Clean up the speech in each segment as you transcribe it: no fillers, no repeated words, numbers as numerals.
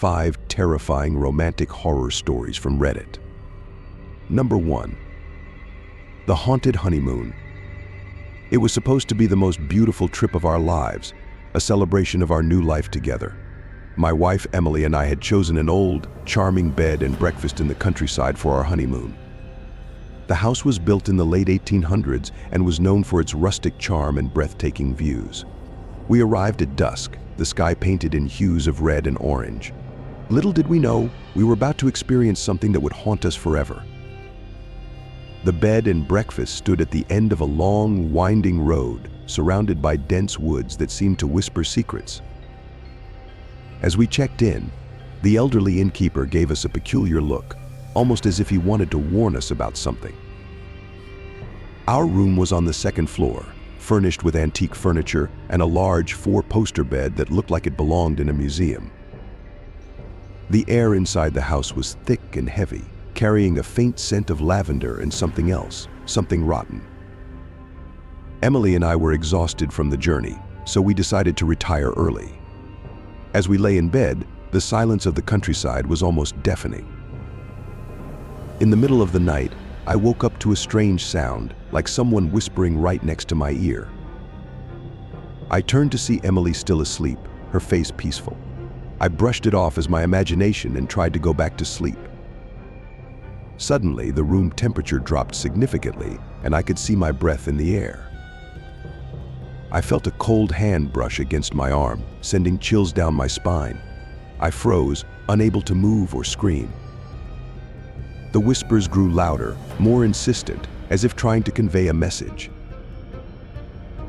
5 terrifying romantic horror stories from Reddit. Number 1. The Haunted Honeymoon. It was supposed to be the most beautiful trip of our lives, a celebration of our new life together. My wife Emily and I had chosen an old, charming bed and breakfast in the countryside for our honeymoon. The house was built in the late 1800s and was known for its rustic charm and breathtaking views. We arrived at dusk, the sky painted in hues of red and orange. Little did we know, we were about to experience something that would haunt us forever. The bed and breakfast stood at the end of a long, winding road, surrounded by dense woods that seemed to whisper secrets. As we checked in, the elderly innkeeper gave us a peculiar look, almost as if he wanted to warn us about something. Our room was on the second floor, furnished with antique furniture and a large 4-poster bed that looked like it belonged in a museum. The air inside the house was thick and heavy, carrying a faint scent of lavender and something else, something rotten. Emily and I were exhausted from the journey, so we decided to retire early. As we lay in bed, the silence of the countryside was almost deafening. In the middle of the night, I woke up to a strange sound, like someone whispering right next to my ear. I turned to see Emily still asleep, her face peaceful. I brushed it off as my imagination and tried to go back to sleep. Suddenly, the room temperature dropped significantly, and I could see my breath in the air. I felt a cold hand brush against my arm, sending chills down my spine. I froze, unable to move or scream. The whispers grew louder, more insistent, as if trying to convey a message.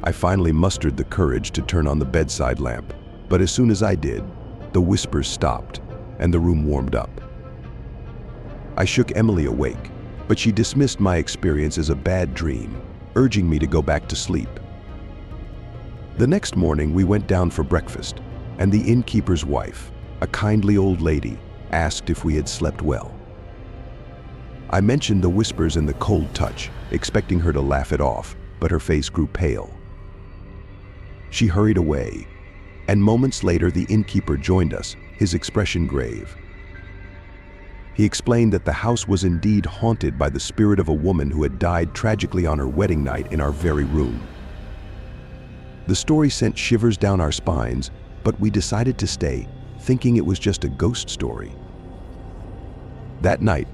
I finally mustered the courage to turn on the bedside lamp, but as soon as I did, the whispers stopped, and the room warmed up. I shook Emily awake, but she dismissed my experience as a bad dream, urging me to go back to sleep. The next morning, we went down for breakfast, and the innkeeper's wife, a kindly old lady, asked if we had slept well. I mentioned the whispers and the cold touch, expecting her to laugh it off, but her face grew pale. She hurried away, and moments later the innkeeper joined us, his expression grave. He explained that the house was indeed haunted by the spirit of a woman who had died tragically on her wedding night in our very room. The story sent shivers down our spines, but we decided to stay, thinking it was just a ghost story. That night,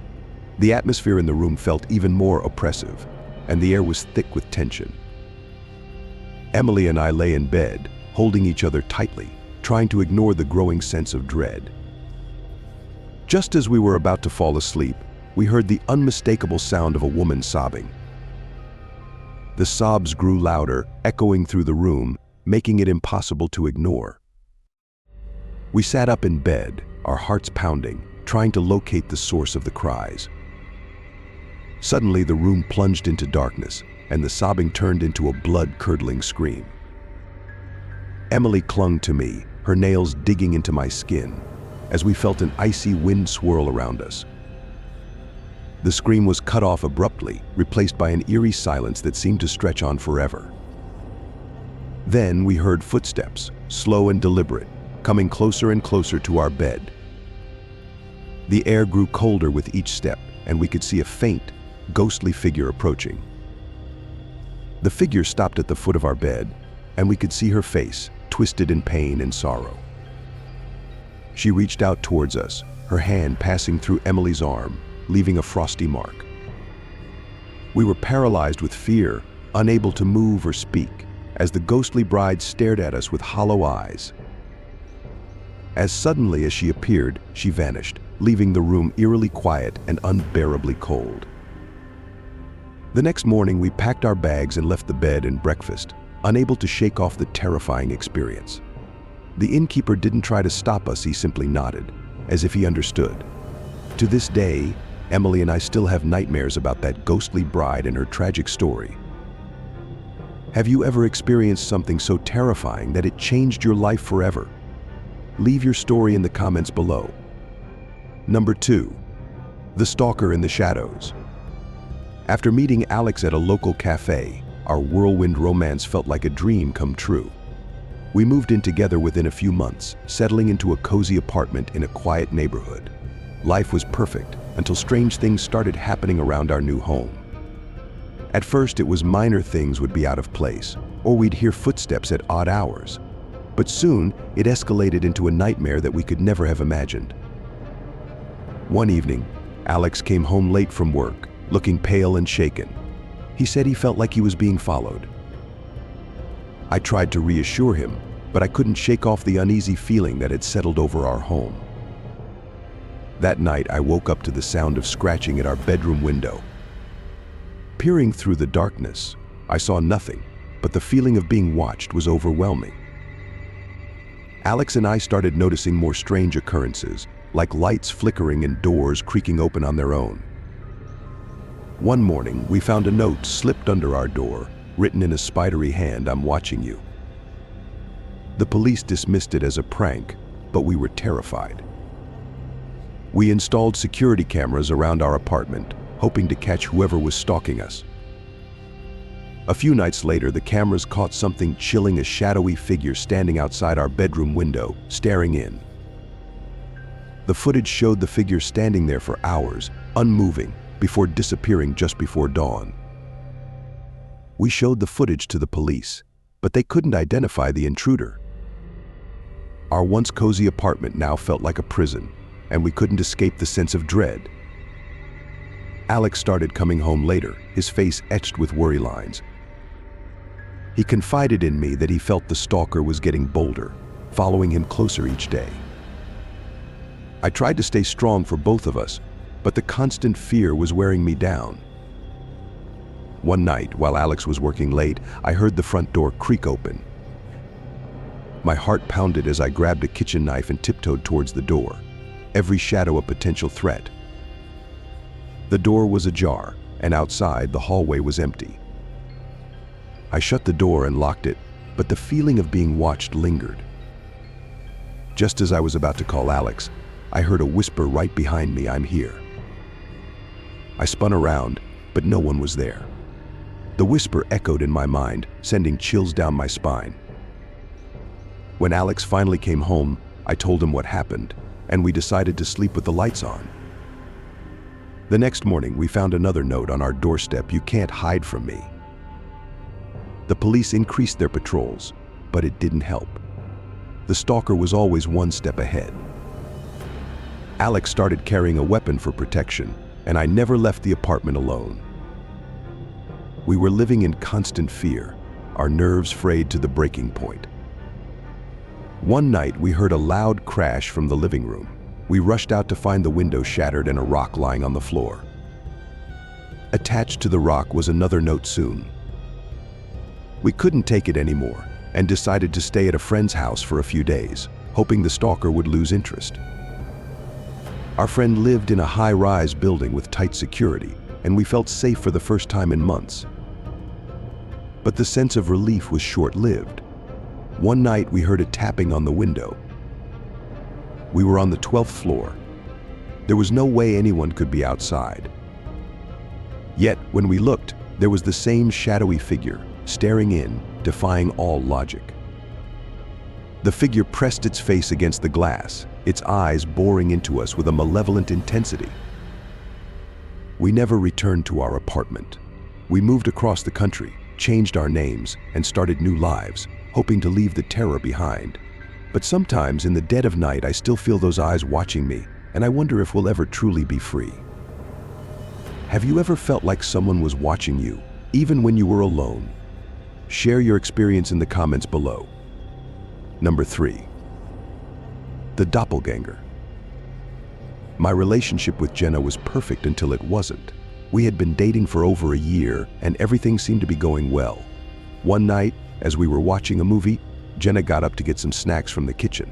the atmosphere in the room felt even more oppressive, and the air was thick with tension. Emily and I lay in bed, holding each other tightly, trying to ignore the growing sense of dread. Just as we were about to fall asleep, we heard the unmistakable sound of a woman sobbing. The sobs grew louder, echoing through the room, making it impossible to ignore. We sat up in bed, our hearts pounding, trying to locate the source of the cries. Suddenly, the room plunged into darkness, and the sobbing turned into a blood-curdling scream. Emily clung to me, her nails digging into my skin, as we felt an icy wind swirl around us. The scream was cut off abruptly, replaced by an eerie silence that seemed to stretch on forever. Then we heard footsteps, slow and deliberate, coming closer and closer to our bed. The air grew colder with each step, and we could see a faint, ghostly figure approaching. The figure stopped at the foot of our bed, and we could see her face, twisted in pain and sorrow. She reached out towards us, her hand passing through Emily's arm, leaving a frosty mark. We were paralyzed with fear, unable to move or speak, as the ghostly bride stared at us with hollow eyes. As suddenly as she appeared, she vanished, leaving the room eerily quiet and unbearably cold. The next morning, we packed our bags and left the bed and breakfast, unable to shake off the terrifying experience. The innkeeper didn't try to stop us, he simply nodded, as if he understood. To this day, Emily and I still have nightmares about that ghostly bride and her tragic story. Have you ever experienced something so terrifying that it changed your life forever? Leave your story in the comments below. Number 2. The Stalker in the Shadows. After meeting Alex at a local cafe, our whirlwind romance felt like a dream come true. We moved in together within a few months, settling into a cozy apartment in a quiet neighborhood. Life was perfect until strange things started happening around our new home. At first, it was minor things would be out of place, or we'd hear footsteps at odd hours. But soon, it escalated into a nightmare that we could never have imagined. One evening, Alex came home late from work, looking pale and shaken. He said he felt like he was being followed. I tried to reassure him, but I couldn't shake off the uneasy feeling that had settled over our home. That night, I woke up to the sound of scratching at our bedroom window. Peering through the darkness, I saw nothing, but the feeling of being watched was overwhelming. Alex and I started noticing more strange occurrences, like lights flickering and doors creaking open on their own. One morning, we found a note slipped under our door, written in a spidery hand, "I'm watching you." The police dismissed it as a prank, but we were terrified. We installed security cameras around our apartment, hoping to catch whoever was stalking us. A few nights later, the cameras caught something chilling, a shadowy figure standing outside our bedroom window, staring in. The footage showed the figure standing there for hours, unmoving, before disappearing just before dawn. We showed the footage to the police, but they couldn't identify the intruder. Our once cozy apartment now felt like a prison, and we couldn't escape the sense of dread. Alex started coming home later, his face etched with worry lines. He confided in me that he felt the stalker was getting bolder, following him closer each day. I tried to stay strong for both of us, but the constant fear was wearing me down. One night, while Alex was working late, I heard the front door creak open. My heart pounded as I grabbed a kitchen knife and tiptoed towards the door, every shadow a potential threat. The door was ajar, and outside, the hallway was empty. I shut the door and locked it, but the feeling of being watched lingered. Just as I was about to call Alex, I heard a whisper right behind me, "I'm here." I spun around, but no one was there. The whisper echoed in my mind, sending chills down my spine. When Alex finally came home, I told him what happened, and we decided to sleep with the lights on. The next morning, we found another note on our doorstep, "You can't hide from me." The police increased their patrols, but it didn't help. The stalker was always one step ahead. Alex started carrying a weapon for protection, and I never left the apartment alone. We were living in constant fear, our nerves frayed to the breaking point. One night, we heard a loud crash from the living room. We rushed out to find the window shattered and a rock lying on the floor. Attached to the rock was another note soon. We couldn't take it anymore and decided to stay at a friend's house for a few days, hoping the stalker would lose interest. Our friend lived in a high-rise building with tight security, and we felt safe for the first time in months. But the sense of relief was short-lived. One night, we heard a tapping on the window. We were on the 12th floor. There was no way anyone could be outside. Yet, when we looked, there was the same shadowy figure, staring in, defying all logic. The figure pressed its face against the glass, its eyes boring into us with a malevolent intensity. We never returned to our apartment. We moved across the country, changed our names, and started new lives, hoping to leave the terror behind. But sometimes in the dead of night, I still feel those eyes watching me, and I wonder if we'll ever truly be free. Have you ever felt like someone was watching you, even when you were alone? Share your experience in the comments below. Number 3. The doppelganger. My relationship with Jenna was perfect until it wasn't. We had been dating for over a year, and everything seemed to be going well. One night, as we were watching a movie, Jenna got up to get some snacks from the kitchen.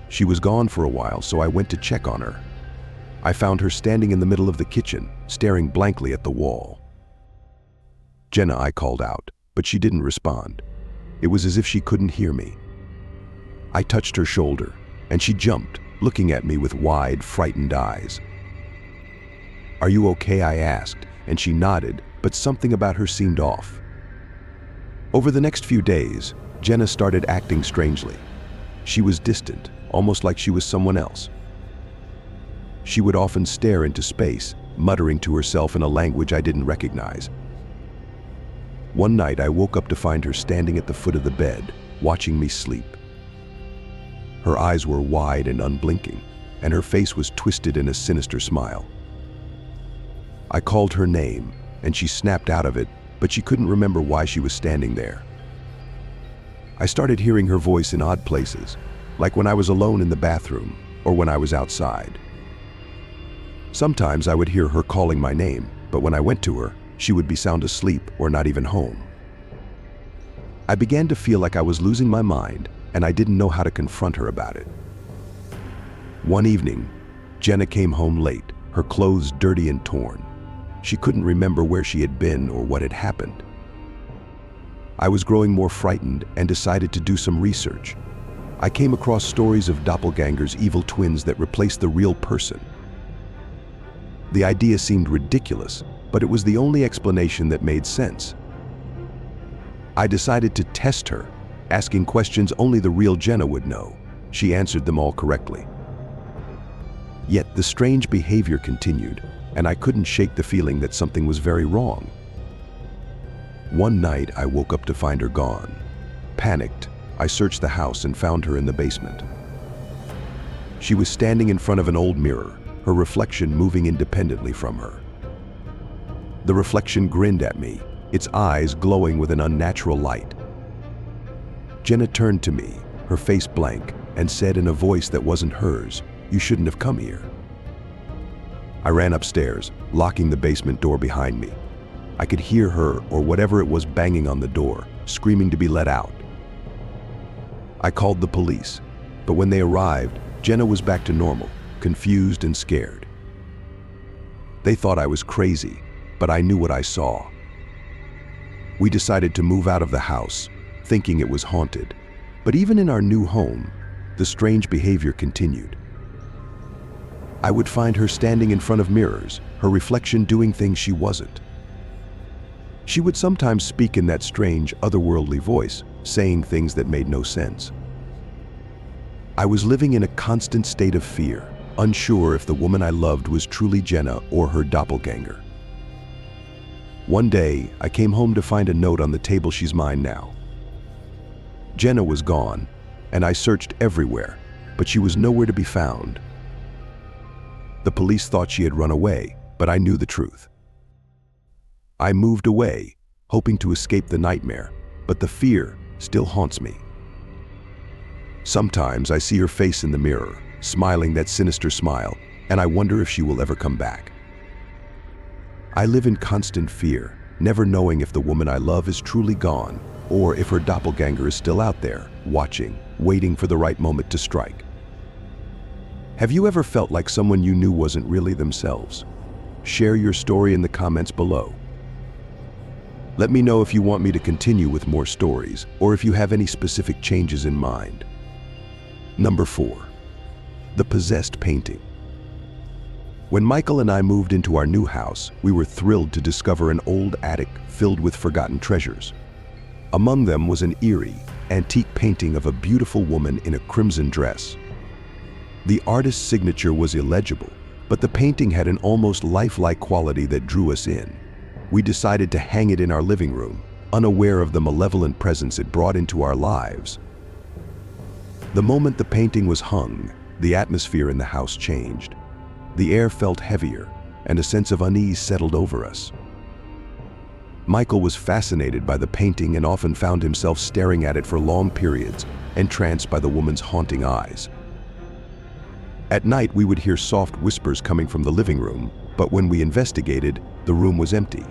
She was gone for a while, so I went to check on her. I found her standing in the middle of the kitchen, staring blankly at the wall. "Jenna," I called out, but she didn't respond. It was as if she couldn't hear me. I touched her shoulder, and she jumped, looking at me with wide, frightened eyes. "Are you okay?" I asked, and she nodded, but something about her seemed off. Over the next few days, Jenna started acting strangely. She was distant, almost like she was someone else. She would often stare into space, muttering to herself in a language I didn't recognize. One night, I woke up to find her standing at the foot of the bed, watching me sleep. Her eyes were wide and unblinking, and her face was twisted in a sinister smile. I called her name, and she snapped out of it, but she couldn't remember why she was standing there. I started hearing her voice in odd places, like when I was alone in the bathroom or when I was outside. Sometimes I would hear her calling my name, but when I went to her, she would be sound asleep or not even home. I began to feel like I was losing my mind, and I didn't know how to confront her about it. One evening, Jenna came home late, her clothes dirty and torn. She couldn't remember where she had been or what had happened. I was growing more frightened and decided to do some research. I came across stories of doppelgangers, evil twins that replaced the real person. The idea seemed ridiculous, but it was the only explanation that made sense. I decided to test her, asking questions only the real Jenna would know. She answered them all correctly. Yet the strange behavior continued, and I couldn't shake the feeling that something was very wrong. One night, I woke up to find her gone. Panicked, I searched the house and found her in the basement. She was standing in front of an old mirror, her reflection moving independently from her. The reflection grinned at me, its eyes glowing with an unnatural light. Jenna turned to me, her face blank, and said in a voice that wasn't hers, "You shouldn't have come here." I ran upstairs, locking the basement door behind me. I could hear her, or whatever it was, banging on the door, screaming to be let out. I called the police, but when they arrived, Jenna was back to normal, confused and scared. They thought I was crazy, but I knew what I saw. We decided to move out of the house, thinking it was haunted. But even in our new home, the strange behavior continued. I would find her standing in front of mirrors, her reflection doing things she wasn't. She would sometimes speak in that strange, otherworldly voice, saying things that made no sense. I was living in a constant state of fear, unsure if the woman I loved was truly Jenna or her doppelganger. One day, I came home to find a note on the table. "She's mine now." Jenna was gone, and I searched everywhere, but she was nowhere to be found. The police thought she had run away, but I knew the truth. I moved away, hoping to escape the nightmare, but the fear still haunts me. Sometimes I see her face in the mirror, smiling that sinister smile, and I wonder if she will ever come back. I live in constant fear, never knowing if the woman I love is truly gone, or if her doppelganger is still out there, watching, waiting for the right moment to strike. Have you ever felt like someone you knew wasn't really themselves? Share your story in the comments below. Let me know if you want me to continue with more stories, or if you have any specific changes in mind. Number 4. The possessed painting. When Michael and I moved into our new house, we were thrilled to discover an old attic filled with forgotten treasures. Among them was an eerie, antique painting of a beautiful woman in a crimson dress. The artist's signature was illegible, but the painting had an almost lifelike quality that drew us in. We decided to hang it in our living room, unaware of the malevolent presence it brought into our lives. The moment the painting was hung, the atmosphere in the house changed. The air felt heavier, and a sense of unease settled over us. Michael was fascinated by the painting and often found himself staring at it for long periods, entranced by the woman's haunting eyes. At night, we would hear soft whispers coming from the living room, but when we investigated, the room was empty.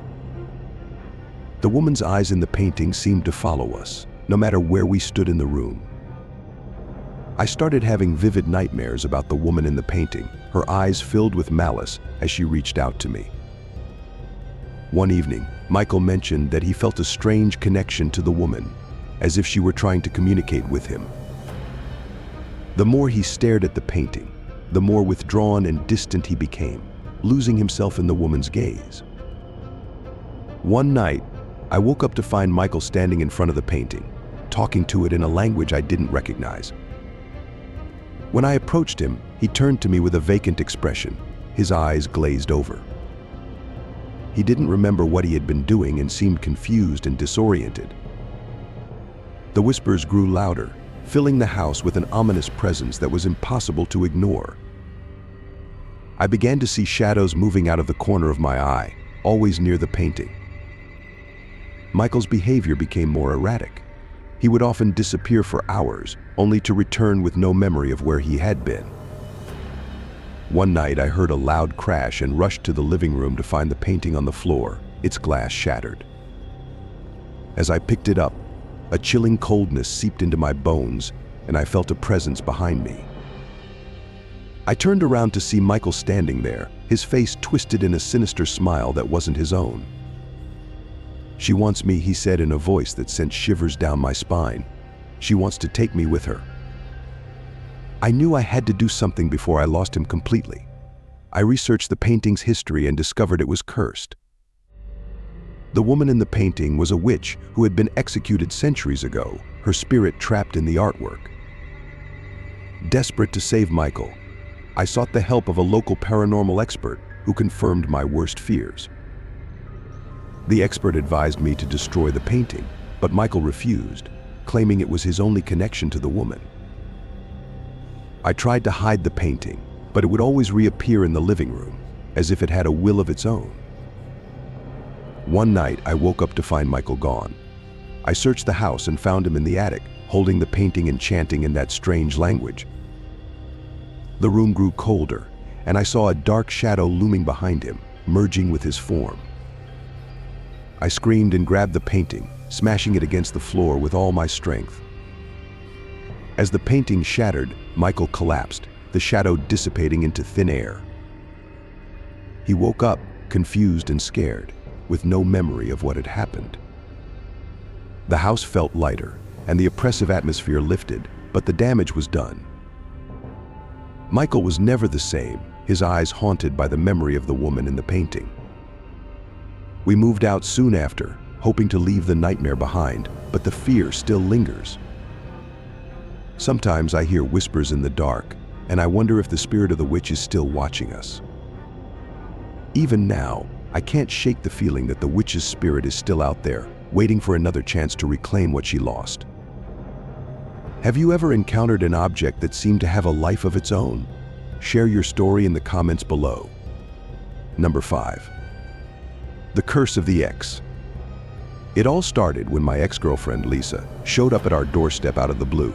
The woman's eyes in the painting seemed to follow us, no matter where we stood in the room. I started having vivid nightmares about the woman in the painting, her eyes filled with malice as she reached out to me. One evening, Michael mentioned that he felt a strange connection to the woman, as if she were trying to communicate with him. The more he stared at the painting, the more withdrawn and distant he became, losing himself in the woman's gaze. One night, I woke up to find Michael standing in front of the painting. talking to it in a language I didn't recognize. When I approached him, he turned to me with a vacant expression, his eyes glazed over. He didn't remember what he had been doing and seemed confused and disoriented. The whispers grew louder, filling the house with an ominous presence that was impossible to ignore. I began to see shadows moving out of the corner of my eye, always near the painting. Michael's behavior became more erratic. He would often disappear for hours, only to return with no memory of where he had been. One night I heard a loud crash and rushed to the living room to find the painting on the floor, its glass shattered. As I picked it up, a chilling coldness seeped into my bones, and I felt a presence behind me. I turned around to see Michael standing there, his face twisted in a sinister smile that wasn't his own. "She wants me," he said in a voice that sent shivers down my spine. "She wants to take me with her." I knew I had to do something before I lost him completely. I researched the painting's history and discovered it was cursed. The woman in the painting was a witch who had been executed centuries ago, her spirit trapped in the artwork. Desperate to save Michael, I sought the help of a local paranormal expert who confirmed my worst fears. The expert advised me to destroy the painting, but Michael refused, claiming it was his only connection to the woman. I tried to hide the painting, but it would always reappear in the living room, as if it had a will of its own. One night, I woke up to find Michael gone. I searched the house and found him in the attic, holding the painting and chanting in that strange language. The room grew colder, and I saw a dark shadow looming behind him, merging with his form. I screamed and grabbed the painting, smashing it against the floor with all my strength. As the painting shattered, Michael collapsed, the shadow dissipating into thin air. He woke up, confused and scared, with no memory of what had happened. The house felt lighter, and the oppressive atmosphere lifted, but the damage was done. Michael was never the same, his eyes haunted by the memory of the woman in the painting. We moved out soon after, hoping to leave the nightmare behind, but the fear still lingers. Sometimes I hear whispers in the dark, and I wonder if the spirit of the witch is still watching us. Even now, I can't shake the feeling that the witch's spirit is still out there, waiting for another chance to reclaim what she lost. Have you ever encountered an object that seemed to have a life of its own? Share your story in the comments below. Number 5. The Curse of the Ex. It all started when my ex-girlfriend Lisa showed up at our doorstep out of the blue.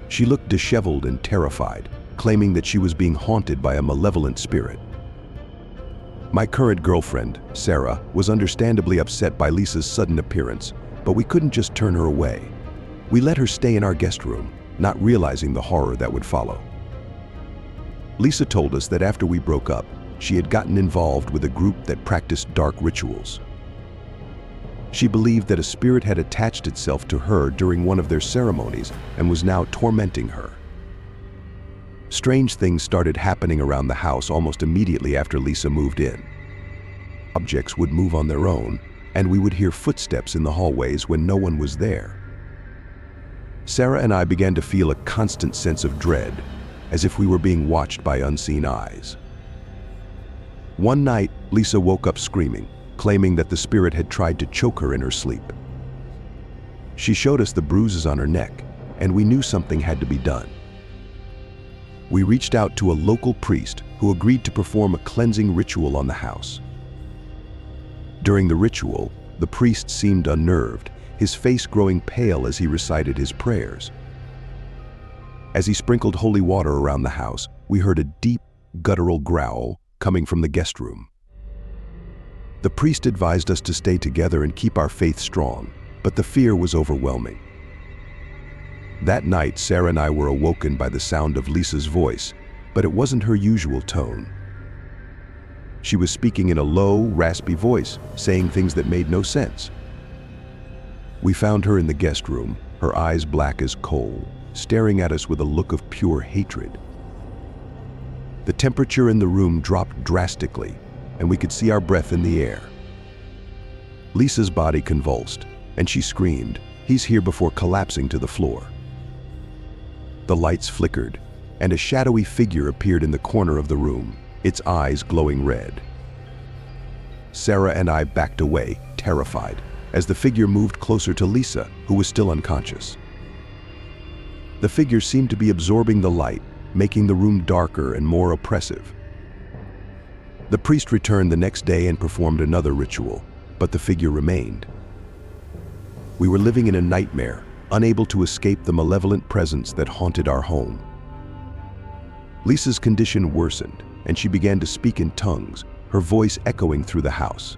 She looked disheveled and terrified, claiming that she was being haunted by a malevolent spirit. My current girlfriend, Sarah, was understandably upset by Lisa's sudden appearance, but we couldn't just turn her away. We let her stay in our guest room, not realizing the horror that would follow. Lisa told us that after we broke up, she had gotten involved with a group that practiced dark rituals. She believed that a spirit had attached itself to her during one of their ceremonies and was now tormenting her. Strange things started happening around the house almost immediately after Lisa moved in. Objects would move on their own, and we would hear footsteps in the hallways when no one was there. Sarah and I began to feel a constant sense of dread, as if we were being watched by unseen eyes. One night, Lisa woke up screaming, claiming that the spirit had tried to choke her in her sleep. She showed us the bruises on her neck, and we knew something had to be done. We reached out to a local priest who agreed to perform a cleansing ritual on the house. During the ritual, the priest seemed unnerved, his face growing pale as he recited his prayers. As he sprinkled holy water around the house, we heard a deep, guttural growl coming from the guest room. The priest advised us to stay together and keep our faith strong, but the fear was overwhelming. That night, Sarah and I were awoken by the sound of Lisa's voice, but it wasn't her usual tone. She was speaking in a low, raspy voice, saying things that made no sense. We found her in the guest room, her eyes black as coal, staring at us with a look of pure hatred. The temperature in the room dropped drastically, and we could see our breath in the air. Lisa's body convulsed, and she screamed, He's here before collapsing to the floor. The lights flickered, and a shadowy figure appeared in the corner of the room, its eyes glowing red. Sarah and I backed away, terrified, as the figure moved closer to Lisa, who was still unconscious. The figure seemed to be absorbing the light, making the room darker and more oppressive. The priest returned the next day and performed another ritual, but the figure remained. We were living in a nightmare, unable to escape the malevolent presence that haunted our home. Lisa's condition worsened, and she began to speak in tongues, her voice echoing through the house.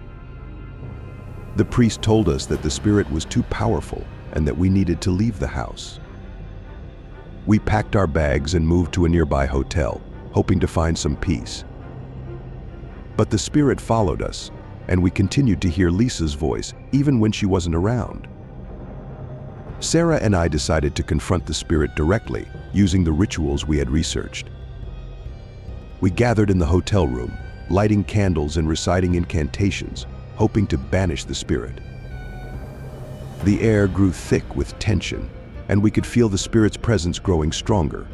The priest told us that the spirit was too powerful and that we needed to leave the house. We packed our bags and moved to a nearby hotel, hoping to find some peace. But the spirit followed us, and we continued to hear Lisa's voice even when she wasn't around. Sarah and I decided to confront the spirit directly, using the rituals we had researched. We gathered in the hotel room, lighting candles and reciting incantations, hoping to banish the spirit. The air grew thick with tension, and we could feel the spirit's presence growing stronger.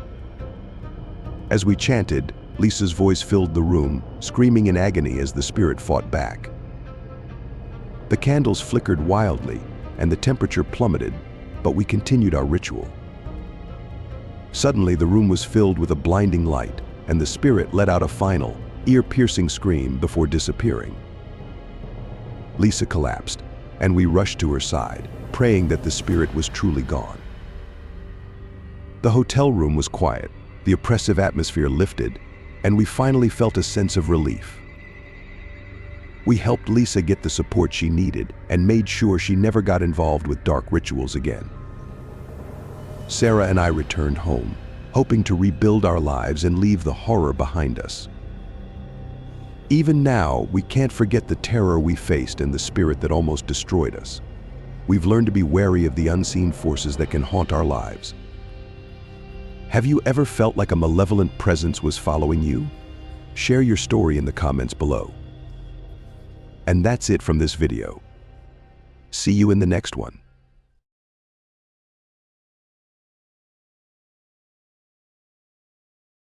As we chanted, Lisa's voice filled the room, screaming in agony as the spirit fought back. The candles flickered wildly, and the temperature plummeted, but we continued our ritual. Suddenly, the room was filled with a blinding light, and the spirit let out a final, ear-piercing scream before disappearing. Lisa collapsed, and we rushed to her side, praying that the spirit was truly gone. The hotel room was quiet, the oppressive atmosphere lifted, and we finally felt a sense of relief. We helped Lisa get the support she needed and made sure she never got involved with dark rituals again. Sarah and I returned home, hoping to rebuild our lives and leave the horror behind us. Even now, we can't forget the terror we faced and the spirit that almost destroyed us. We've learned to be wary of the unseen forces that can haunt our lives. Have you ever felt like a malevolent presence was following you? Share your story in the comments below. And that's it from this video. See you in the next one.